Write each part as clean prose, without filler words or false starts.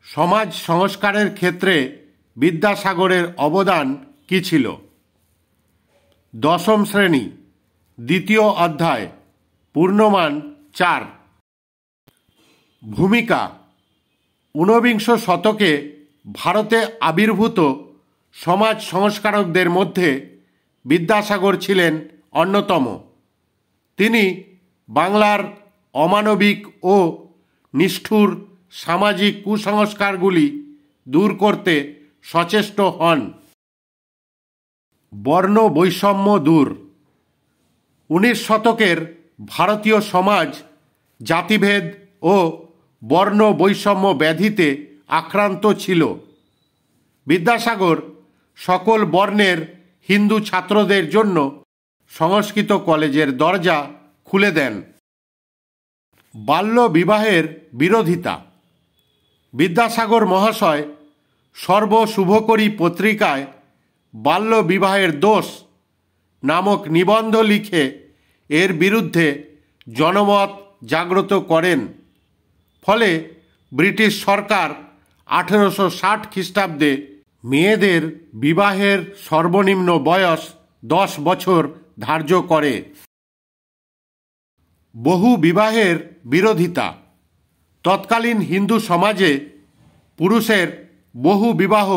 সমাজ সংস্কারের ক্ষেত্রে বিদ্যাসাগরের অবদান কী ছিল? দশম শ্রেণী, দ্বিতীয় অধ্যায়, পূর্ণমান 4। ভূমিকা। ঊনবিংশ শতকে ভারতে আবির্ভূত সমাজ সংস্কারকদের মধ্যে বিদ্যাসাগর ছিলেন অন্যতম। তিনি বাংলার অমানবিক ও নিষ্ঠুর সামাজিক কুসংস্কারগুলি দূর করতে সচেষ্ট হন। বর্ণ বৈষম্য দূর। 19 শতকের ভারতীয় সমাজ জাতিভেদ ও বর্ণ বৈষম্য ব্যাধিতে আক্রান্ত ছিল। বিদ্যাসাগর সকল বর্ণের হিন্দু ছাত্রদের জন্য সংস্কৃত কলেজের দরজা খুলে দেন। বাল্য বিবাহের বিরোধিতা। বিদ্যাসাগর মহাশয় সর্বশুভকরী পত্রিকায় বাল্য বিবাহের দোষ নামক নিবন্ধ লিখে এর বিরুদ্ধে জনমত জাগ্রত করেন। ফলে ব্রিটিশ সরকার 1860 খ্রিস্টাব্দে মেয়েদের বিবাহের সর্বনিম্ন বয়স 10 বছর ধার্য করে। বহু বিবাহের বিরোধিতা। তৎকালীন হিন্দু সমাজে পুরুষের বহু বিবাহ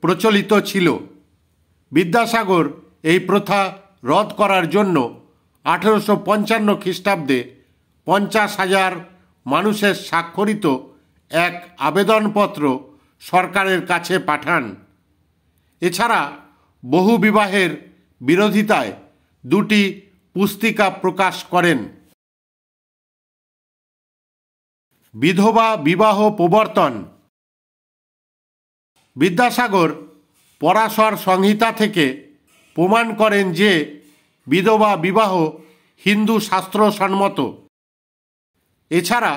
প্রচলিত ছিল। বিদ্যাসাগর এই প্রথা রদ করার জন্য 1855 খ্রিস্টাব্দে 50,000 মানুষের স্বাক্ষরিত এক আবেদনপত্র সরকারের কাছে পাঠান। এছাড়া বহু বিবাহের বিরোধিতায় 2টি পুস্তিকা প্রকাশ করেন। বিধবা বিবাহ প্রবর্তন। বিদ্যাসাগর পরাশর সংহিতা থেকে প্রমাণ করেন যে বিধবা বিবাহ হিন্দু শাস্ত্রসম্মত। এছাড়া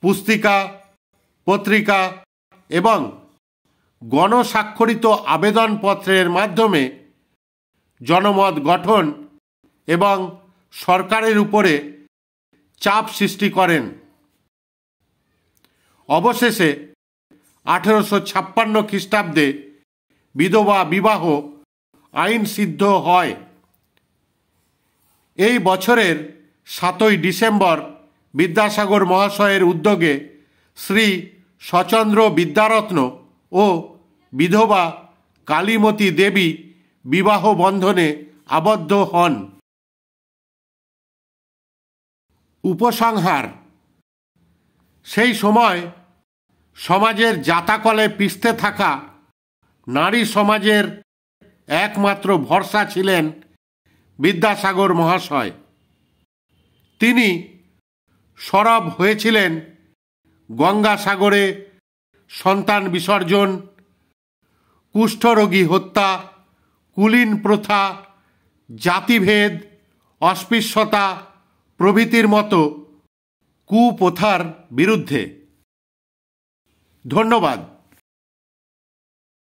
পুস্তিকা, পত্রিকা এবং গণস্বাক্ষরিত আবেদনপত্রের মাধ্যমে জনমত গঠন এবং সরকারের উপরে চাপ সৃষ্টি করেন। অবশেষে 1856 খ্রিস্টাব্দে বিধবা বিবাহ আইন সিদ্ধ হয়। এই বছরের 7ই ডিসেম্বর বিদ্যাসাগর মহাশয়ের উদ্যোগে শ্রী সচন্দ্র বিদ্যারত্ন ও বিধবা কালীমতী দেবী বিবাহ বন্ধনে আবদ্ধ হন। উপসংহার। সেই সময় সমাজের জাতাকলে পিষতে থাকা নারী সমাজের একমাত্র ভরসা ছিলেন বিদ্যাসাগর মহাশয়। তিনি সরব হয়েছিলেন গঙ্গাসাগরে সন্তান বিসর্জন, কুষ্ঠরোগী হত্যা, কুলীন প্রথা, জাতিভেদ, অস্পৃশ্যতা প্রভৃতির মতো কুপ্রথার বিরুদ্ধে। ধন্যবাদ।